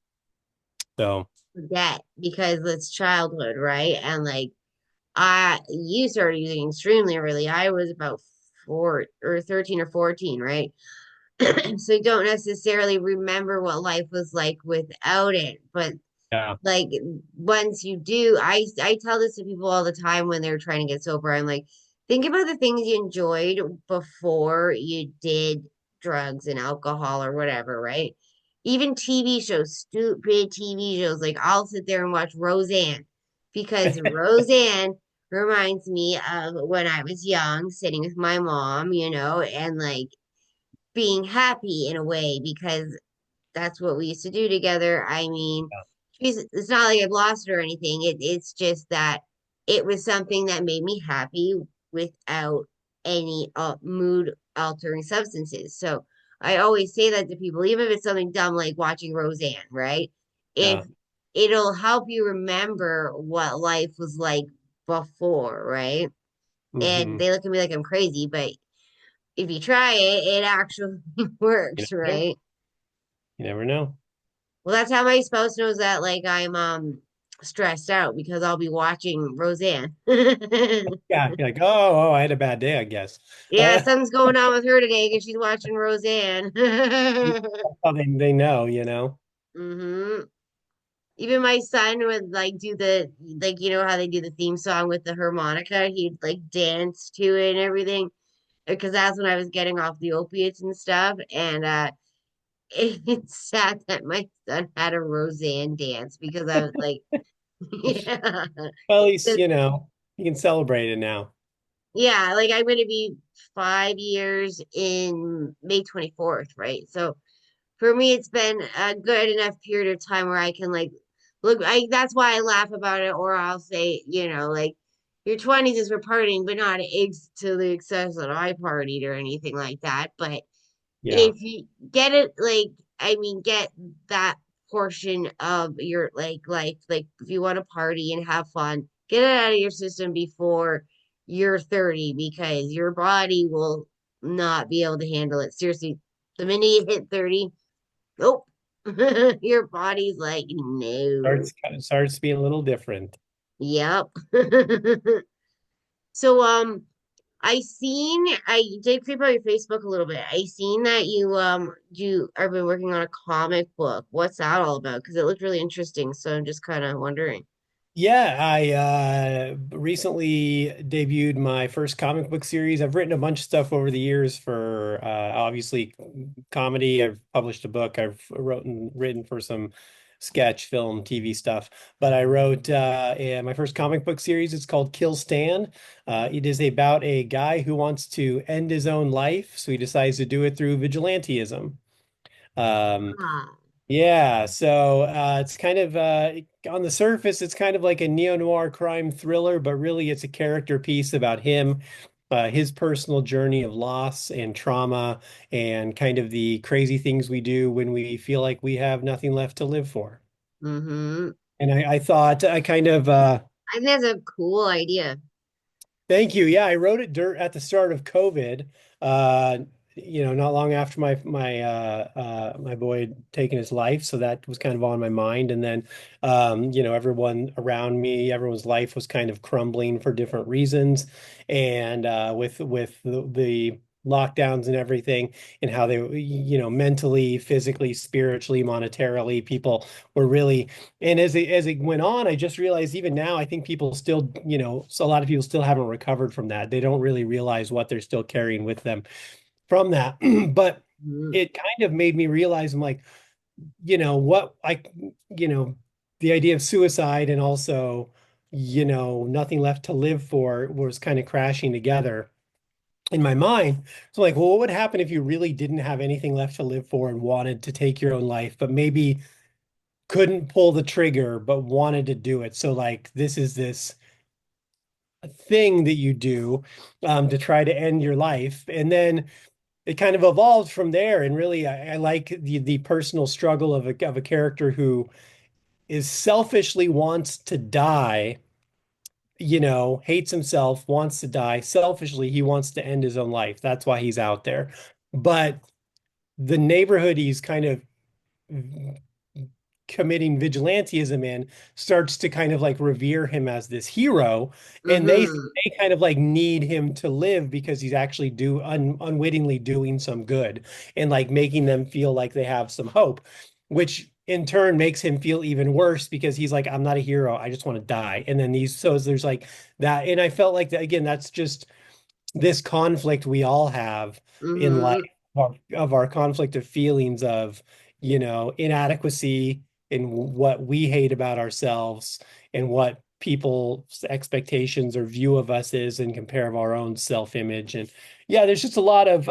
So
Forget because it's childhood, right? And like you started using extremely early. I was about 13 or 14, right? So you don't necessarily remember what life was like without it, but
yeah,
like once you do, I tell this to people all the time when they're trying to get sober. I'm like, think about the things you enjoyed before you did drugs and alcohol or whatever, right? Even TV shows, stupid TV shows, like I'll sit there and watch Roseanne because Roseanne reminds me of when I was young, sitting with my mom, and like being happy in a way because that's what we used to do together. I mean, it's not like I've lost her or anything. It's just that it was something that made me happy without any mood altering substances. So I always say that to people, even if it's something dumb like watching Roseanne, right? If
yeah.
it'll help you remember what life was like before, right? and
Hmm.
they look at me like I'm crazy, but if you try it, it actually
You
works,
never know.
right?
You never know.
Well, that's how my spouse knows that like I'm stressed out because I'll be watching Roseanne.
Yeah, you're like, oh, I had a bad day, I guess.
Yeah, something's going on with her today because she's watching Roseanne.
That's how they know, you know.
hmm Even my son would like do the like you know how they do the theme song with the harmonica. He'd like dance to it and everything because that's when I was getting off the opiates and stuff. And it's sad that my son had a Roseanne dance because I was like, yeah,
Well, at least, you know, you can celebrate it now.
yeah, like I'm gonna be 5 years in May 24th, right? So for me, it's been a good enough period of time where I can like look. That's why I laugh about it, or I'll say, like your 20s is for partying, but not to the excess that I partied or anything like that. But
Yeah.
if you get it, like I mean, get that portion of your like life, like if you want to party and have fun, get it out of your system before you're 30 because your body will not be able to handle it. Seriously, the minute you hit 30. Nope. Your body's like, no.
Starts being a little different.
Yep. So I did creep out your Facebook a little bit. I seen that you have been working on a comic book. What's that all about? Because it looked really interesting. So I'm just kind of wondering.
Yeah, I recently debuted my first comic book series. I've written a bunch of stuff over the years for obviously comedy. I've published a book. I've written for some sketch, film, TV stuff. But I wrote my first comic book series. It's called Kill Stan. It is about a guy who wants to end his own life, so he decides to do it through vigilantism. Um,
Ah.
yeah, so it's kind of on the surface, it's kind of like a neo-noir crime thriller, but really it's a character piece about him, his personal journey of loss and trauma, and kind of the crazy things we do when we feel like we have nothing left to live for.
Mm-hmm.
And I thought I kind of
I think that's a cool idea.
thank you. Yeah, I wrote it at the start of COVID. Uh, not long after my boy had taken his life, so that was kind of on my mind. And then, everyone around me, everyone's life was kind of crumbling for different reasons. And with the lockdowns and everything, and how they, mentally, physically, spiritually, monetarily, people were really and as it went on, I just realized even now, I think people still, so a lot of people still haven't recovered from that. They don't really realize what they're still carrying with them from that. But
Mhm.
it kind of made me realize I'm like, what you know, the idea of suicide and also, nothing left to live for was kind of crashing together in my mind. So like, well, what would happen if you really didn't have anything left to live for and wanted to take your own life, but maybe couldn't pull the trigger but wanted to do it. So like this thing that you do to try to end your life. And then it kind of evolved from there. And really I like the personal struggle of a character who is selfishly wants to die, hates himself, wants to die. Selfishly, he wants to end his own life. That's why he's out there. But the neighborhood he's kind of committing vigilantism in starts to kind of like revere him as this hero, and
Mhm.
they kind of like need him to live because he's actually unwittingly doing some good and like making them feel like they have some hope, which in turn makes him feel even worse because he's like, I'm not a hero, I just want to die. And then there's like that, and I felt like that again, that's just this conflict we all have in life,
Mhm.
of our conflict of feelings of, inadequacy in what we hate about ourselves and what people's expectations or view of us is and compare of our own self-image. And yeah, there's just a lot of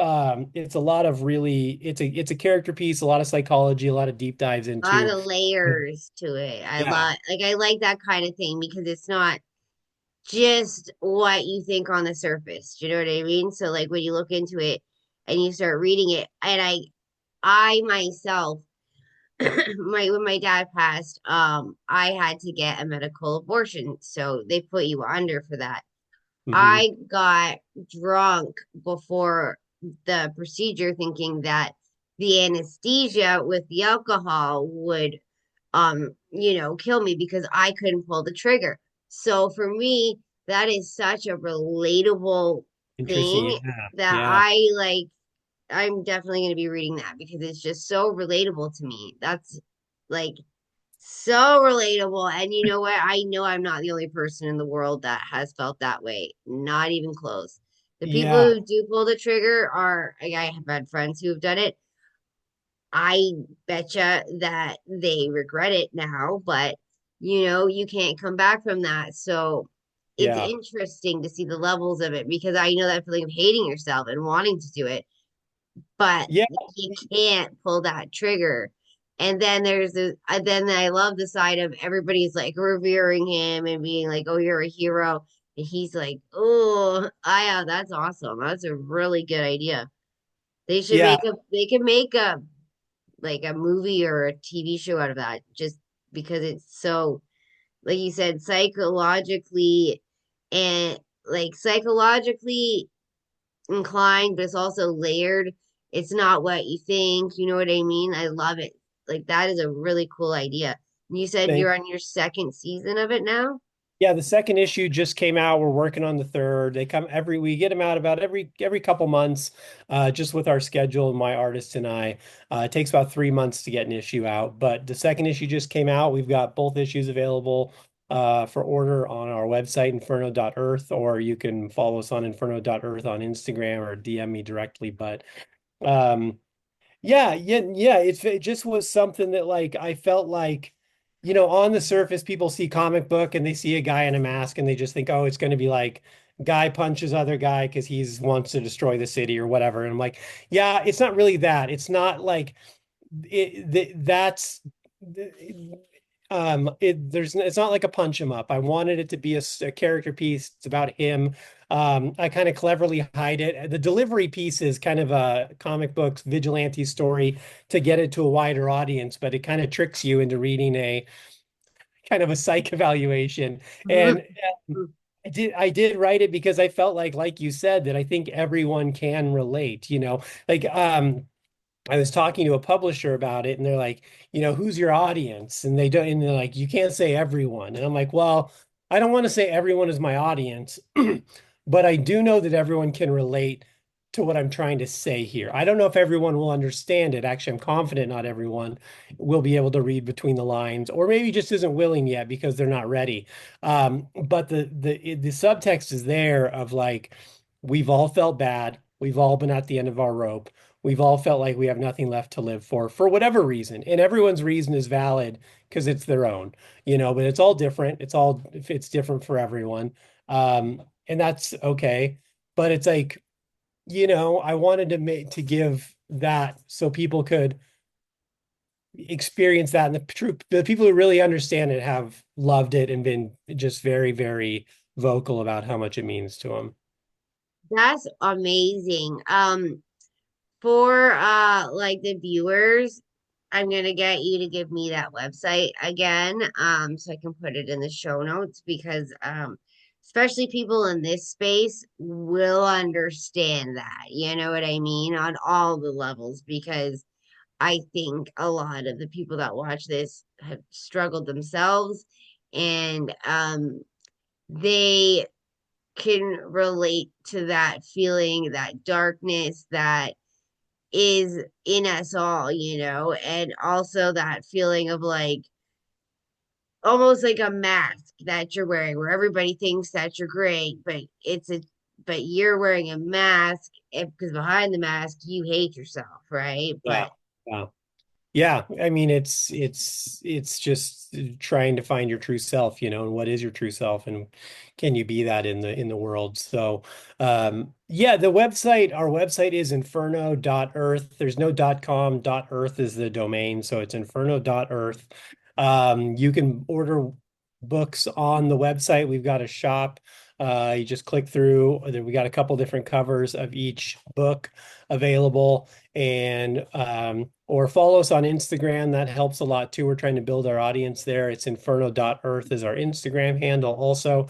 it's a lot of really it's a character piece, a lot of psychology, a lot of deep dives
A lot
into
of layers to it.
yeah.
I like that kind of thing because it's not just what you think on the surface. Do you know what I mean? So like when you look into it and you start reading it, and I myself, when my dad passed, I had to get a medical abortion, so they put you under for that.
Hmm.
I got drunk before the procedure thinking that the anesthesia with the alcohol would kill me because I couldn't pull the trigger. So for me, that is such a relatable
Interesting.
thing
Yeah.
that
Yeah.
I'm definitely going to be reading that because it's just so relatable to me. That's like so relatable. And you know what? I know I'm not the only person in the world that has felt that way. Not even close. The people
Yeah.
who do pull the trigger are, like, I have had friends who have done it. I betcha that they regret it now, but you can't come back from that. So it's
Yeah.
interesting to see the levels of it because I know that feeling of hating yourself and wanting to do it, but
Yeah.
you can't pull that trigger. And then then I love the side of everybody's like revering him and being like, "Oh, you're a hero," and he's like, "Oh, I that's awesome. That's a really good idea.
Yeah.
They could make a like a movie or a TV show out of that just because it's so, like you said, psychologically and like psychologically inclined, but it's also layered. It's not what you think. You know what I mean? I love it. Like that is a really cool idea. You said
Thank
you're on your second season of it now?
Yeah, the second issue just came out. We're working on the third. We get them out about every couple months, just with our schedule, my artist and I. It takes about 3 months to get an issue out, but the second issue just came out. We've got both issues available for order on our website, inferno.earth, or you can follow us on inferno.earth on Instagram or DM me directly. But um, yeah. It just was something that like I felt like, on the surface, people see comic book and they see a guy in a mask and they just think, oh, it's going to be like guy punches other guy because he's wants to destroy the city or whatever. And I'm like, yeah, it's not really that. It's not like that's it's not like a punch him up. I wanted it to be a character piece. It's about him. I kind of cleverly hide it. The delivery piece is kind of a comic books vigilante story to get it to a wider audience, but it kind of tricks you into reading a kind of a psych evaluation. And I did write it because I felt like you said, that I think everyone can relate, like I was talking to a publisher about it and they're like, who's your audience? And and they're like, you can't say everyone. And I'm like, well, I don't want to say everyone is my audience, but I do know that everyone can relate to what I'm trying to say here. I don't know if everyone will understand it. Actually, I'm confident not everyone will be able to read between the lines, or maybe just isn't willing yet because they're not ready. But the subtext is there of like, we've all felt bad. We've all been at the end of our rope. We've all felt like we have nothing left to live for whatever reason. And everyone's reason is valid because it's their own, but it's all different. It's different for everyone. And that's okay. But it's like, I wanted to give that so people could experience that. And the people who really understand it have loved it and been just very, very vocal about how much it means to them.
That's amazing. For like the viewers, I'm gonna get you to give me that website again, so I can put it in the show notes because especially people in this space will understand that. You know what I mean? On all the levels, because I think a lot of the people that watch this have struggled themselves and they can relate to that feeling, that darkness that is in us all, and also that feeling of like almost like a mask that you're wearing where everybody thinks that you're great, but you're wearing a mask because behind the mask you hate yourself, right?
Yeah.
But
Yeah. Yeah, I mean it's just trying to find your true self, and what is your true self, and can you be that in the world? So yeah, our website is inferno.earth. There's no .com, .earth is the domain, so it's inferno.earth. You can order books on the website. We've got a shop. You just click through. We got a couple different covers of each book available, and or follow us on Instagram. That helps a lot too. We're trying to build our audience there. It's inferno.earth is our Instagram handle also.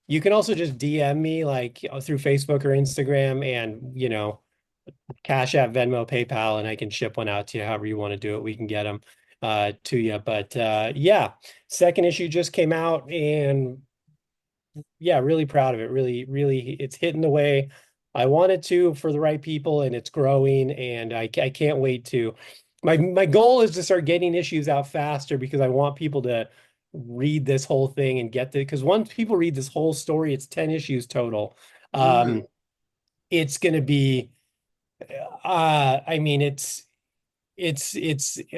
You can also just DM me like through Facebook or Instagram and, Cash App, Venmo, PayPal, and I can ship one out to you however you want to do it. We can get them to you. But yeah, second issue just came out and yeah, really proud of it. Really, really, it's hitting the way I want it to for the right people, and it's growing. And I can't wait to. My goal is to start getting issues out faster because I want people to read this whole thing and get the because once people read this whole story, it's 10 issues total.
Hmm.
It's going to be. I mean,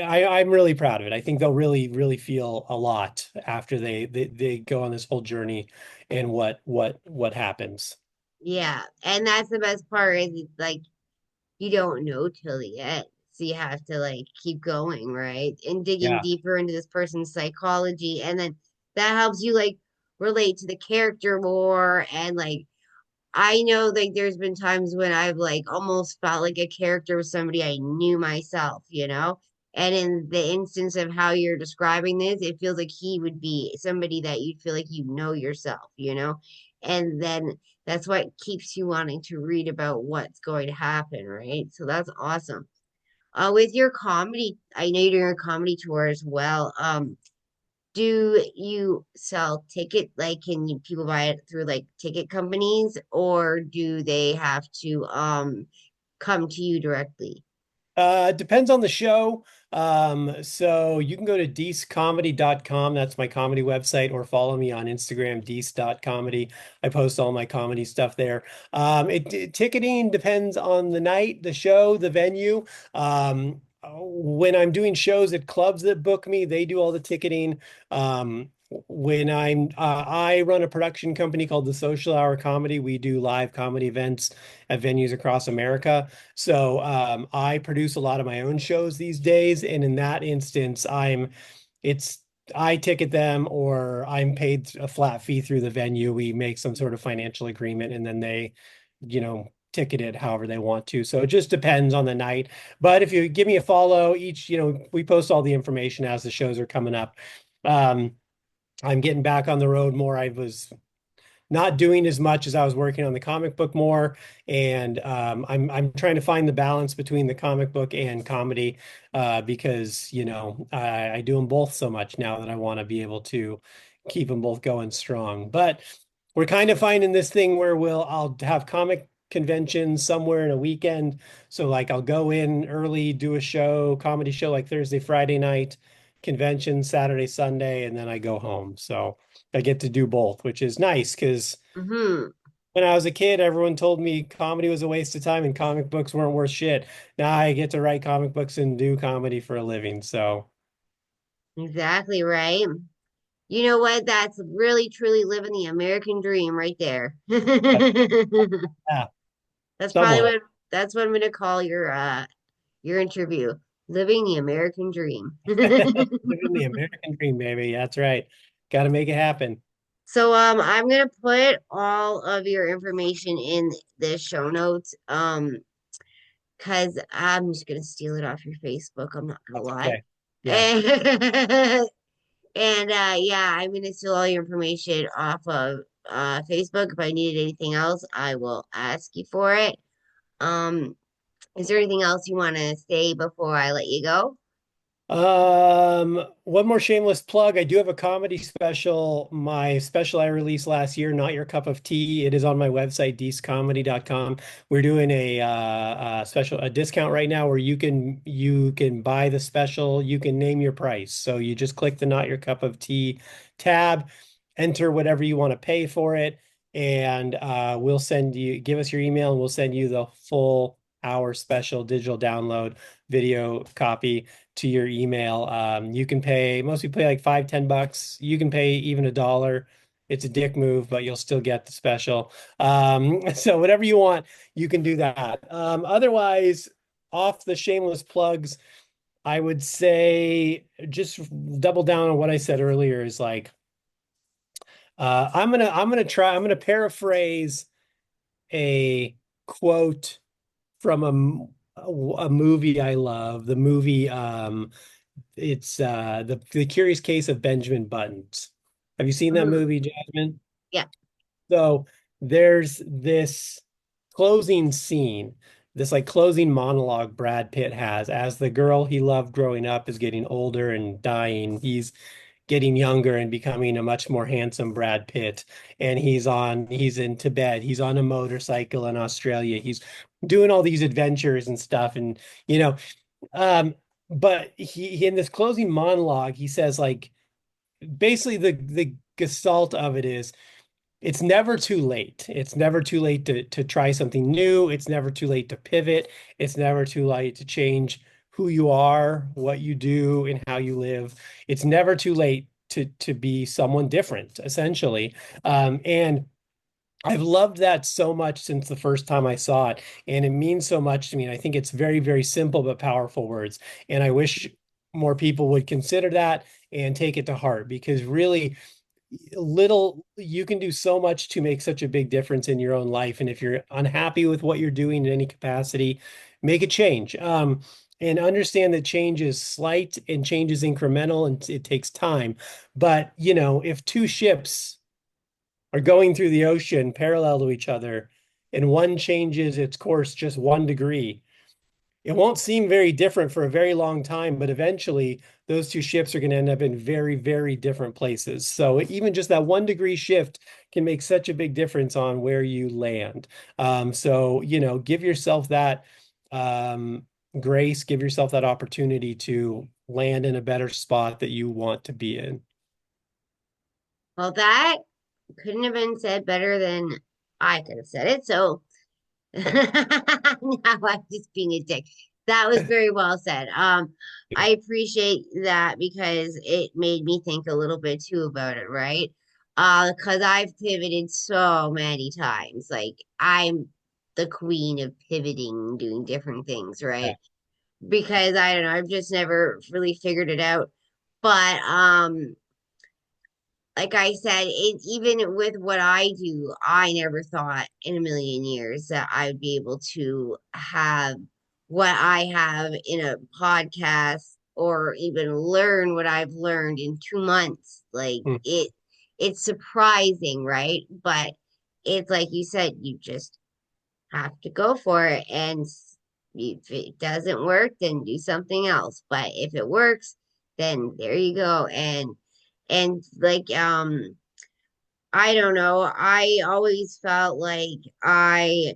I'm really proud of it. I think they'll really, really feel a lot after they go on this whole journey and what happens.
Yeah, and that's the best part is it's like you don't know till the end. So you have to like keep going, right? And digging
Yeah.
deeper into this person's psychology. And then that helps you like relate to the character more. And like, I know like there's been times when I've like almost felt like a character was somebody I knew myself, you know? And in the instance of how you're describing this, it feels like he would be somebody that you feel like you know yourself, you know? And then that's what keeps you wanting to read about what's going to happen, right? So that's awesome. With your comedy, I know you're doing a comedy tour as well. Do you sell ticket like can people buy it through like ticket companies or do they have to come to you directly?
Depends on the show. So you can go to deececomedy.com. That's my comedy website, or follow me on Instagram, deece.comedy. I post all my comedy stuff there. Ticketing depends on the night, the show, the venue. When I'm doing shows at clubs that book me, they do all the ticketing. I run a production company called the Social Hour Comedy. We do live comedy events at venues across America. So I produce a lot of my own shows these days, and in that instance, it's I ticket them or I'm paid a flat fee through the venue. We make some sort of financial agreement, and then they, ticket it however they want to. So it just depends on the night. But if you give me a follow, we post all the information as the shows are coming up. Um, I'm getting back on the road more. I was not doing as much as I was working on the comic book more, and I'm trying to find the balance between the comic book and comedy because I do them both so much now that I want to be able to keep them both going strong. But we're kind of finding this thing where I'll have comic conventions somewhere in a weekend. So like I'll go in early, do a show, comedy show like Thursday, Friday night, convention Saturday, Sunday, and then I go home. So I get to do both, which is nice because
Mm-hmm.
when I was a kid, everyone told me comedy was a waste of time and comic books weren't worth shit. Now I get to write comic books and do comedy for a living. So
Exactly right. You know what? That's really truly living the American dream right there.
yeah,
That's probably
somewhat.
what I'm gonna call your interview. Living the American dream.
Living the American dream, baby. That's right. Got to make it happen.
So I'm gonna put all of your information in the show notes. Because I'm just gonna steal it off your Facebook. I'm not gonna
That's
lie.
okay. Yeah.
And yeah, I'm gonna steal all your information off of Facebook. If I needed anything else, I will ask you for it. Um, is there anything else you want to say before I let you go?
One more shameless plug. I do have a comedy special. My special I released last year, Not Your Cup of Tea. It is on my website, deececomedy.com. We're doing a discount right now where you can buy the special, you can name your price. So you just click the Not Your Cup of Tea tab, enter whatever you want to pay for it, and give us your email and we'll send you the full hour special digital download video copy to your email. You can pay, most people pay like $5, $10. You can pay even $1. It's a dick move, but you'll still get the special. So whatever you want, you can do that. Otherwise, off the shameless plugs, I would say just double down on what I said earlier is like, I'm gonna paraphrase a quote from a movie I love. The movie, it's the Curious Case of Benjamin Buttons. Have you seen that
Mhm.
movie, Jasmine?
Yeah.
So there's this closing scene, this like closing monologue Brad Pitt has as the girl he loved growing up is getting older and dying. He's getting younger and becoming a much more handsome Brad Pitt. And he's in Tibet, he's on a motorcycle in Australia, he's doing all these adventures and stuff. And, you know, um, but in this closing monologue, he says, like, basically the gestalt of it is it's never too late. It's never too late to try something new. It's never too late to pivot. It's never too late to change who you are, what you do, and how you live. It's never too late to be someone different, essentially. And I've loved that so much since the first time I saw it, and it means so much to me. And I think it's very, very simple but powerful words. And I wish more people would consider that and take it to heart because really little you can do so much to make such a big difference in your own life. And if you're unhappy with what you're doing in any capacity, make a change. And understand that change is slight and change is incremental and it takes time. But, you know, if two ships are going through the ocean parallel to each other and one changes its course just 1 degree, it won't seem very different for a very long time, but eventually those two ships are going to end up in very, very different places. So even just that 1 degree shift can make such a big difference on where you land. So, you know, give yourself that um, grace, give yourself that opportunity to land in a better spot that you want to be in.
Well, that couldn't have been said better than I could have said it. So now I'm just being a dick. That was very well said. I appreciate that because it made me think a little bit too about it, right? Because I've pivoted so many times. Like I'm the queen of pivoting, doing different things, right?
Yeah.
Because I don't know, I've just never really figured it out. But like I said, it even with what I do, I never thought in a million years that I would be able to have what I have in a podcast or even learn what I've learned in 2 months. Like
Mm.
it's surprising, right? But it's like you said, you just have to go for it. And if it doesn't work, then do something else. But if it works, then there you go. And like I don't know. I always felt like I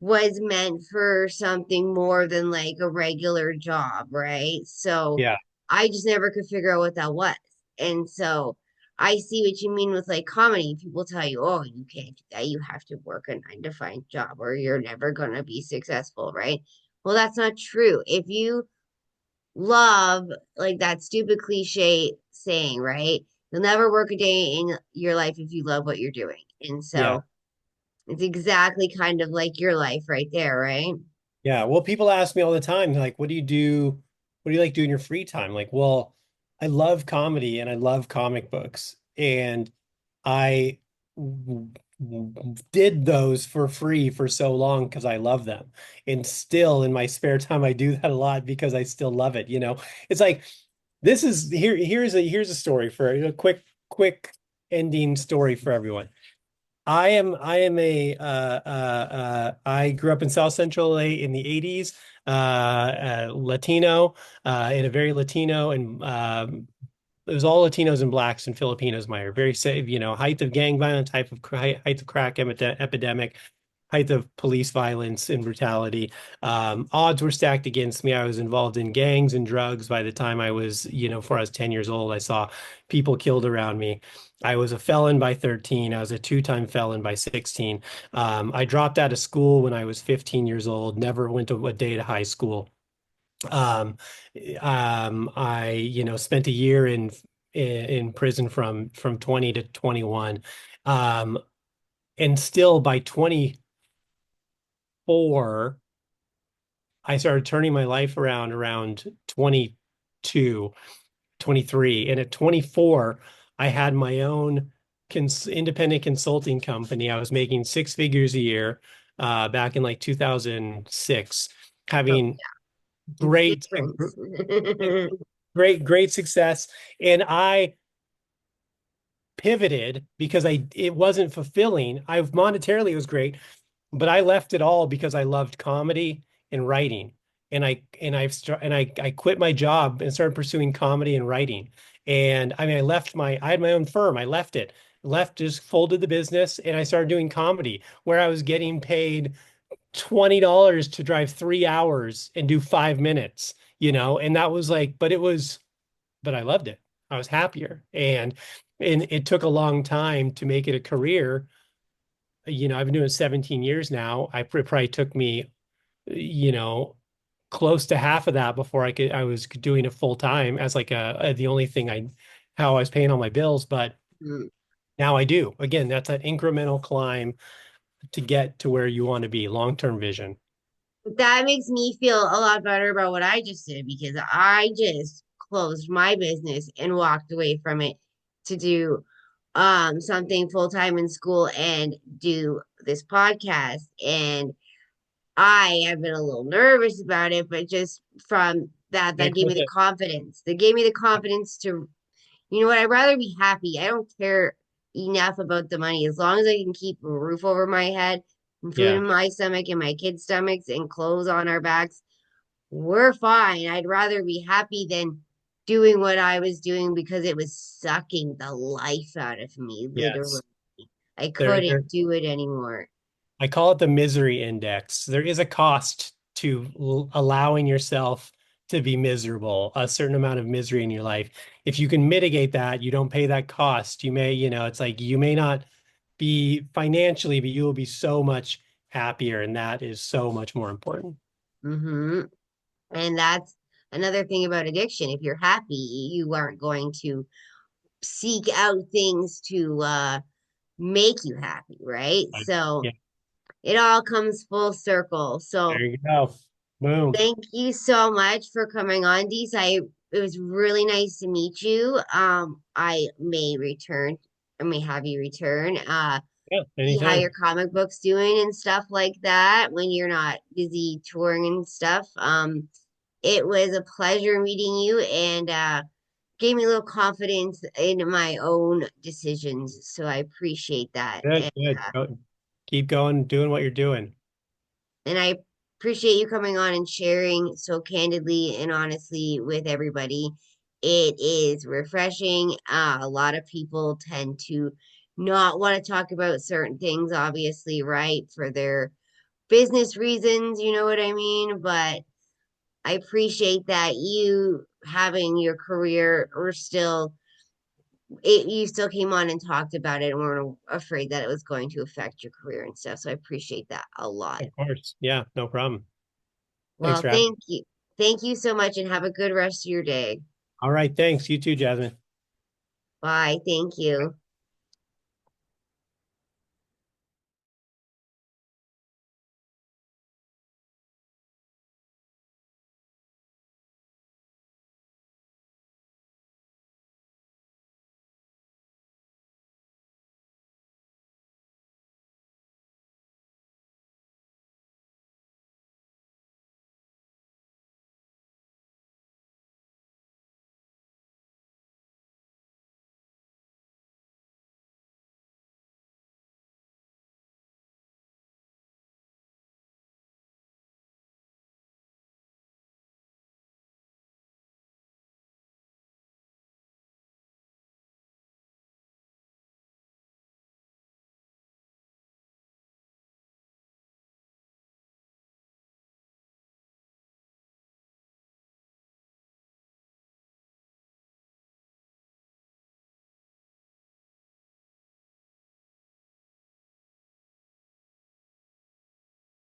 was meant for something more than like a regular job, right? So
Yeah.
I just never could figure out what that was. And so I see what you mean with like comedy. People tell you, oh, you can't do that. You have to work a 9 to 5 job or you're never going to be successful, right? Well, that's not true. If you love, like that stupid cliche saying, right? You'll never work a day in your life if you love what you're doing. And
Yeah.
so it's exactly kind of like your life right there, right?
Yeah. Well, people ask me all the time, like, what do you do? What do you like doing in your free time? Like, well, I love comedy and I love comic books. And I did those for free for so long because I love them. And still in my spare time, I do that a lot because I still love it. You know, it's like this is here's a story for a quick ending story for everyone. I am I grew up in South Central LA in the 80s, Latino, in a very Latino and it was all Latinos and blacks and Filipinos, my very safe, you know, height of gang violence, height of crack epidemic, height of police violence and brutality. Odds were stacked against me. I was involved in gangs and drugs by the time I was, you know, before I was 10 years old. I saw people killed around me. I was a felon by 13. I was a two-time felon by 16. I dropped out of school when I was 15 years old, never went to a day to high school. Um, I, you know, spent a year in prison from 20 to 21. Um, and still by 24, I started turning my life around 22, 23. And at 24, I had my own independent consulting company. I was making 6 figures a year back in like 2006,
Oh,
having
yeah,
great,
difference.
great success. And I pivoted because it wasn't fulfilling. I monetarily it was great, but I left it all because I loved comedy and writing. And I quit my job and started pursuing comedy and writing. And I mean I had my own firm. I left it. Left, just folded the business, and I started doing comedy where I was getting paid $20 to drive 3 hours and do 5 minutes, and that was like, but I loved it. I was happier. And it took a long time to make it a career. I've been doing it 17 years now. It probably took me, you know, close to half of that before I was doing it full time as like the only thing how I was paying all my bills. But
Mm.
now I do. Again, that's an incremental climb to get to where you want to be, long-term vision.
That makes me feel a lot better about what I just did because I just closed my business and walked away from it to do something full time in school and do this podcast. And I have been a little nervous about it, but just from that
Stick
gave me
with
the
it.
confidence. That gave me the confidence to, you know what, I'd rather be happy. I don't care enough about the money as long as I can keep a roof over my head and food
Yeah.
in my stomach and my kids' stomachs and clothes on our backs. We're fine. I'd rather be happy than doing what I was doing because it was sucking the life out of me, literally.
Yes.
I
There,
couldn't do it anymore.
I call it the misery index. There is a cost to allowing yourself to be miserable, a certain amount of misery in your life. If you can mitigate that, you don't pay that cost. It's like you may not be financially, but you will be so much happier. And that is so much more important.
Hmm. And that's another thing about addiction. If you're happy, you aren't going to seek out things to make you happy, right?
Right.
So
Yeah,
it all comes full circle.
there
So
you go. Boom.
thank you so much for coming on, Deece. It was really nice to meet you. I may return. I may have you return.
Yeah,
See how your
anytime.
comic book's doing and stuff like that when you're not busy touring and stuff. It was a pleasure meeting you and gave me a little confidence in my own decisions. So I appreciate that.
Good, good. Keep going, doing what you're doing.
And I appreciate you coming on and sharing so candidly and honestly with everybody. It is refreshing. A lot of people tend to not want to talk about certain things, obviously, right? For their business reasons, you know what I mean? But I appreciate that you having your career or still you still came on and talked about it and weren't afraid that it was going to affect your career and stuff. So I appreciate that a lot.
Of course. Yeah, no problem. Thanks
Well,
for having me.
thank you. Thank you so much and have a good rest of your day.
All right, thanks. You too, Jasmine.
Bye. Thank you.